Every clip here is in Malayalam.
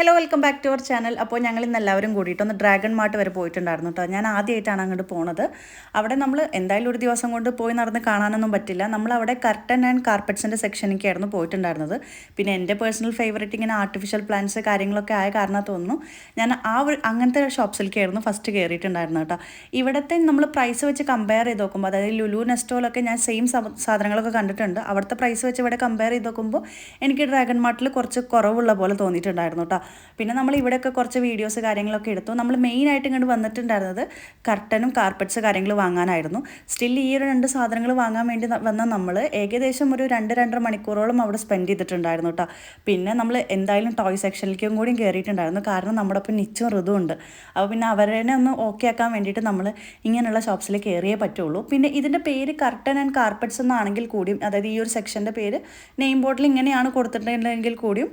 Hello welcome back to our channel. അപ്പോൾ ഞങ്ങൾ ഇന്ന് എല്ലാവരും കൂടിയിട്ട് ഒന്ന് ഡ്രാഗൺ മാർട്ട് വരെ പോയിട്ടുണ്ടായിരുന്നു കേട്ടോ. ഞാൻ ആദ്യമായിട്ടാണ് അങ്ങോട്ട് പോണത്. അവിടെ നമ്മൾ എന്തായാലും ഒരു ദിവസം കൊണ്ട് പോയി നടന്ന് കാണാനൊന്നും പറ്റില്ല. നമ്മൾ അവിടെ കർട്ടൻ ആൻഡ് കാർപ്പറ്റ്സിൻ്റെ സെക്ഷനിലേക്കായിരുന്നു പോയിട്ടുണ്ടായിരുന്നത്. പിന്നെ എൻ്റെ പേഴ്സണൽ ഫേവറേറ്റ് ഇങ്ങനെ ആർട്ടിഫിഷ്യൽ പ്ലാന്റ്സ് കാര്യങ്ങളൊക്കെ ആയ കാരണം തോന്നുന്നു ഞാൻ അങ്ങനത്തെ ഷോപ്സിലേക്കായിരുന്നു ഫസ്റ്റ് കയറിയിട്ടുണ്ടായിരുന്നു കേട്ടോ. ഇവിടുത്തെ നമ്മൾ പ്രൈസ് വെച്ച് കമ്പയർ ചെയ്ത് നോക്കുമ്പോൾ, അതായത് ലുലു നെസ്റ്റോലൊക്കെ ഞാൻ സെയിം സാധനങ്ങളൊക്കെ കണ്ടിട്ടുണ്ട്. അവിടുത്തെ പ്രൈസ് വെച്ച് ഇവിടെ കമ്പയർ ചെയ്ത് നോക്കുമ്പോൾ എനിക്ക് ഡ്രാഗൺ മാർട്ടിൽ കുറച്ച് കുറവുള്ള പോലെ തോന്നിയിട്ടുണ്ടായിരുന്നു കേട്ടോ. പിന്നെ നമ്മൾ ഇവിടെയൊക്കെ കുറച്ച് വീഡിയോസ് കാര്യങ്ങളൊക്കെ എടുത്തു. നമ്മൾ മെയിനായിട്ട് ഇങ്ങോട്ട് വന്നിട്ടുണ്ടായിരുന്നത് കർട്ടനും കാർപ്പറ്റ്സ് കാര്യങ്ങൾ വാങ്ങാനായിരുന്നു. സ്റ്റിൽ ഈ ഒരു രണ്ട് സാധനങ്ങൾ വാങ്ങാൻ വേണ്ടി വന്ന നമ്മൾ ഏകദേശം ഒരു 2-2.5 മണിക്കൂറോളം അവിടെ സ്പെൻഡ് ചെയ്തിട്ടുണ്ടായിരുന്നു കേട്ടോ. പിന്നെ നമ്മൾ എന്തായാലും ടോയ് സെക്ഷനിലേക്കും കൂടി കയറിയിട്ടുണ്ടായിരുന്നു. കാരണം നമ്മുടെ ഒപ്പം നിച്ചും ഋതു ഉണ്ട്. അപ്പോൾ പിന്നെ അവരെ ഒന്ന് ഓക്കെ ആക്കാൻ വേണ്ടിയിട്ട് നമ്മൾ ഇങ്ങനെയുള്ള ഷോപ്സിൽ കയറിയേ പറ്റുള്ളൂ. പിന്നെ ഇതിൻ്റെ പേര് കർട്ടൻ ആൻഡ് കാർപ്പറ്റ്സ് എന്നാണെങ്കിൽ കൂടിയും, അതായത് ഈ ഒരു സെക്ഷൻ്റെ പേര് നെയിം ബോർഡിൽ ഇങ്ങനെയാണ് കൊടുത്തിട്ടുണ്ടെങ്കിൽ കൂടിയും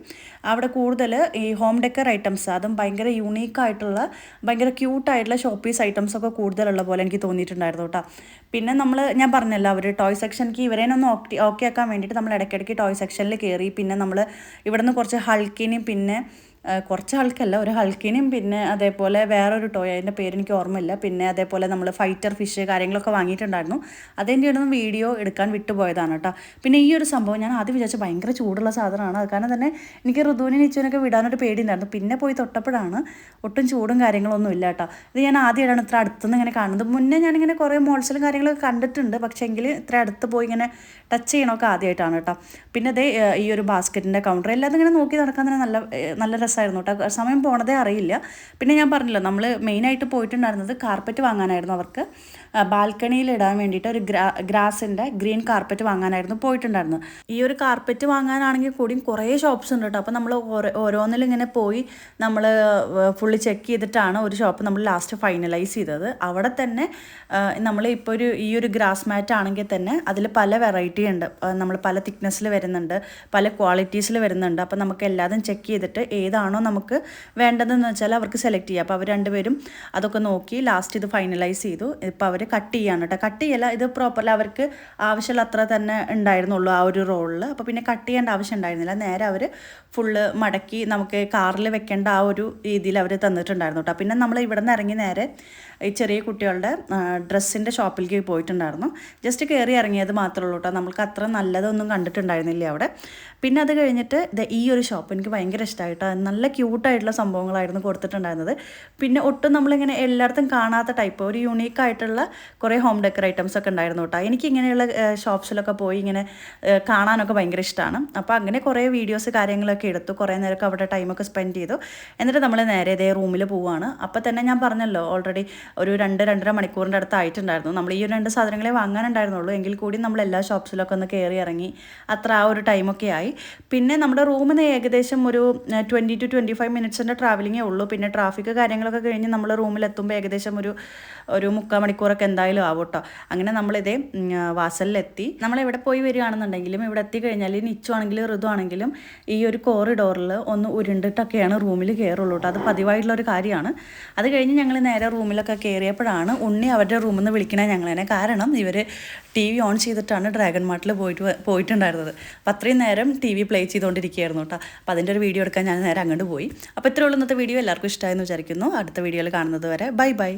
അവിടെ കൂടുതൽ ഈ ഹോം ഡെക്കർ ഐറ്റംസ്, അതും ഭയങ്കര യൂണീക്കായിട്ടുള്ള ഭയങ്കര ക്യൂട്ടായിട്ടുള്ള ഷോപ്പീസ് ഐറ്റംസൊക്കെ കൂടുതലുള്ള പോലെ എനിക്ക് തോന്നിയിട്ടുണ്ടായിരുന്നു കേട്ടോ. പിന്നെ ഞാൻ പറഞ്ഞല്ലോ, അവർ ടോയ് സെക്ഷനിലേക്ക് ഇവരേനൊന്ന് ഓക്കെ ആക്കാൻ വേണ്ടിയിട്ട് നമ്മൾ ഇടയ്ക്കിടയ്ക്ക് ടോയ് സെക്ഷനിൽ കയറി. പിന്നെ നമ്മൾ ഇവിടെ നിന്ന് കുറച്ച് ഹൾക്കിനെയും, പിന്നെ കുറച്ച് ഹൾക്കല്ല, ഒരു ഹൾക്കിനും, പിന്നെ അതേപോലെ വേറൊരു ടോയ്, അതിൻ്റെ പേരെനിക്ക് ഓർമ്മയില്ല. പിന്നെ അതേപോലെ നമ്മൾ ഫൈറ്റർ ഫിഷ് കാര്യങ്ങളൊക്കെ വാങ്ങിയിട്ടുണ്ടായിരുന്നു. അതിൻ്റെ ഒന്നും വീഡിയോ എടുക്കാൻ വിട്ടുപോയതാണ് കേട്ടോ. പിന്നെ ഈ ഒരു സംഭവം ഞാൻ ആദ്യം വിചാരിച്ചു ഭയങ്കര ചൂടുള്ള സാധനമാണ്. അത് കാരണം തന്നെ എനിക്ക് ഋതുവിനെ നിച്ചുവിനൊക്കെ വിടാനൊരു പേടിയുണ്ടായിരുന്നു. പിന്നെ പോയി തൊട്ടപ്പോഴാണ് ഒട്ടും ചൂടും കാര്യങ്ങളൊന്നും ഇല്ല കേട്ടോ. ഇത് ഞാൻ ആദ്യമായിട്ടാണ് ഇത്ര അടുത്തുനിന്ന് ഇങ്ങനെ കാണുന്നത്. മുന്നേ ഞാനിങ്ങനെ കുറേ മോൾസിലും കാര്യങ്ങളൊക്കെ കണ്ടിട്ടുണ്ട്, പക്ഷേ എങ്കിൽ ഇത്ര അടുത്ത് പോയി ഇങ്ങനെ ടച്ച് ചെയ്യണമൊക്കെ ആദ്യമായിട്ടാണ് കേട്ടോ. പിന്നെ അതേ ഈ ഒരു ബാസ്ക്കറ്റിൻ്റെ കൗണ്ടർ എല്ലാതും ഇങ്ങനെ നോക്കി നടക്കാൻ തന്നെ നല്ല രസമായിരുന്നു കേട്ടോ. സമയം പോണതേ അറിയില്ല. പിന്നെ ഞാൻ പറഞ്ഞല്ലോ, നമ്മൾ മെയിനായിട്ട് പോയിട്ടുണ്ടായിരുന്നത് കാർപ്പറ്റ് വാങ്ങാനായിരുന്നു. അവർക്ക് ബാൽക്കണിയിൽ ഇടാൻ വേണ്ടിയിട്ട് ഒരു ഗ്രാസിൻ്റെ ഗ്രീൻ കാർപ്പറ്റ് വാങ്ങാനായിരുന്നു പോയിട്ടുണ്ടായിരുന്നത്. ഈ ഒരു കാർപ്പറ്റ് വാങ്ങാനാണെങ്കിൽ കൂടിയും കുറേ ഷോപ്സ് ഉണ്ട് കേട്ടോ. അപ്പോൾ നമ്മൾ ഓരോന്നിലും ഇങ്ങനെ പോയി നമ്മൾ ഫുള്ള് ചെക്ക് ചെയ്തിട്ടാണ് ഒരു ഷോപ്പ് നമ്മൾ ലാസ്റ്റ് ഫൈനലൈസ് ചെയ്തത്. അവിടെ തന്നെ നമ്മൾ ഇപ്പോൾ ഈ ഒരു ഗ്രാസ് മാറ്റ് ആണെങ്കിൽ തന്നെ അതിൽ പല വെറൈറ്റി ഉണ്ട്. നമ്മൾ പല തിക്നെസ്സിൽ വരുന്നുണ്ട്, പല ക്വാളിറ്റീസിൽ വരുന്നുണ്ട്. അപ്പോൾ നമുക്ക് എല്ലാതും ചെക്ക് ചെയ്തിട്ട് ഏതാണോ നമുക്ക് വേണ്ടതെന്ന് വെച്ചാൽ അവർക്ക് സെലക്ട് ചെയ്യാം. അപ്പോൾ അവർ രണ്ടുപേരും അതൊക്കെ നോക്കി ലാസ്റ്റ് ഇത് ഫൈനലൈസ് ചെയ്തു. ഇപ്പോൾ അവർ കട്ട് ചെയ്യാണ് കേട്ടോ. കട്ട് ചെയ്യല്ല, ഇത് പ്രോപ്പർലി അവർക്ക് ആവശ്യമുള്ള അത്ര തന്നെ ഉണ്ടായിരുന്നുള്ളൂ ആ ഒരു റോളിൽ. അപ്പോൾ പിന്നെ കട്ട് ചെയ്യേണ്ട ആവശ്യം ഉണ്ടായിരുന്നില്ല. നേരെ അവർ ഫുള്ള് മടക്കി നമുക്ക് കാറിൽ വെക്കേണ്ട ആ ഒരു രീതിയിൽ അവർ തന്നിട്ടുണ്ടായിരുന്നു കേട്ടോ. പിന്നെ നമ്മൾ ഇവിടെ നിന്ന് ഇറങ്ങി നേരെ ഈ ചെറിയ കുട്ടികളുടെ ഡ്രസ്സിൻ്റെ ഷോപ്പിലേക്ക് പോയിട്ടുണ്ടായിരുന്നു. ജസ്റ്റ് കയറി ഇറങ്ങിയത് മാത്രമേ ഉള്ളൂ കേട്ടോ. നമുക്ക് അത്ര നല്ലതൊന്നും കണ്ടിട്ടുണ്ടായിരുന്നില്ല അവിടെ. പിന്നെ അത് കഴിഞ്ഞിട്ട് ഈ ഒരു ഷോപ്പ് എനിക്ക് ഭയങ്കര ഇഷ്ടമായിട്ടോ. നല്ല ക്യൂട്ടായിട്ടുള്ള സംഭവങ്ങളായിരുന്നു കൊടുത്തിട്ടുണ്ടായിരുന്നത്. പിന്നെ ഒട്ടും നമ്മളിങ്ങനെ എല്ലായിടത്തും കാണാത്ത ടൈപ്പ് ഒരു യൂണീക്കായിട്ടുള്ള കുറേ ഹോം ഡെക്കർ ഐറ്റംസ് ഒക്കെ ഉണ്ടായിരുന്നു കേട്ടോ. എനിക്ക് ഇങ്ങനെയുള്ള ഷോപ്സിലൊക്കെ പോയി ഇങ്ങനെ കാണാനൊക്കെ ഭയങ്കര ഇഷ്ടമാണ്. അപ്പോൾ അങ്ങനെ കുറേ വീഡിയോസ് കാര്യങ്ങളൊക്കെ എടുത്തു. കുറേ നേരമൊക്കെ അവിടെ ടൈമൊക്കെ സ്പെൻഡ് ചെയ്തു. എന്നിട്ട് നമ്മൾ നേരെ ഇതേ റൂമിൽ പോവുകയാണ്. അപ്പോൾ തന്നെ ഞാൻ പറഞ്ഞല്ലോ, ഓൾറെഡി ഒരു 2-2.5 മണിക്കൂറിൻ്റെ അടുത്ത് ആയിട്ടുണ്ടായിരുന്നു. നമ്മൾ ഈ ഒരു 2 സാധനങ്ങളെ വാങ്ങാനുണ്ടായിരുന്നുള്ളൂ. എങ്കിൽ കൂടി നമ്മൾ എല്ലാ ഷോപ്സിലൊക്കെ ഒന്ന് കയറി ഇറങ്ങി അത്ര ആ ഒരു ടൈമൊക്കെ ആയി. പിന്നെ നമ്മുടെ റൂമിൽ നിന്ന് ഏകദേശം ഒരു 20 to 25 മിനിറ്റ്സിൻ്റെ ട്രാവലിങ്ങേ ഉള്ളൂ. പിന്നെ ട്രാഫിക് കാര്യങ്ങളൊക്കെ കഴിഞ്ഞ് നമ്മൾ റൂമിലെത്തുമ്പോൾ ഏകദേശം ഒരു 3/4 മണിക്കൂറൊക്കെ എന്തായാലും ആവും കേട്ടോ. അങ്ങനെ നമ്മളിതേ വാസലിലെത്തി. നമ്മളെവിടെ പോയി വരികയാണെന്നുണ്ടെങ്കിലും ഇവിടെ എത്തിക്കഴിഞ്ഞാൽ നിച്ചു ആണെങ്കിലും ഋതു ആണെങ്കിലും ഈ ഒരു കോറിഡോറിൽ ഒന്ന് ഉരുണ്ടിട്ടൊക്കെയാണ് റൂമിൽ കയറുള്ളൂ കേട്ടോ. അത് പതിവായിട്ടുള്ളൊരു കാര്യമാണ്. അത് കഴിഞ്ഞ് ഞങ്ങൾ നേരെ റൂമിലൊക്കെ കയറിയപ്പോഴാണ് ഉണ്ണി അവരുടെ റൂമിൽ നിന്ന് വിളിക്കണേ ഞങ്ങളതിനെ. കാരണം ഇവർ TV ഓൺ ചെയ്തിട്ടാണ് ഡ്രാഗൺ മാർട്ടിൽ പോയിട്ടുണ്ടായിരുന്നത്. അപ്പോൾ അത്രയും നേരം TV പ്ലേ ചെയ്തുകൊണ്ടിരിക്കുകയായിരുന്നു കേട്ടോ. അപ്പോൾ അതിൻ്റെ ഒരു വീഡിയോ എടുക്കാൻ ഞാൻ നേരെ അങ്ങോട്ട് പോയി. അപ്പോൾ ഇത്രയുള്ള ഇന്നത്തെ വീഡിയോ എല്ലാവർക്കും ഇഷ്ടമായെന്ന് വിചാരിക്കുന്നു. അടുത്ത വീഡിയോയിൽ കാണുന്നത് വരെ ബൈ ബൈ.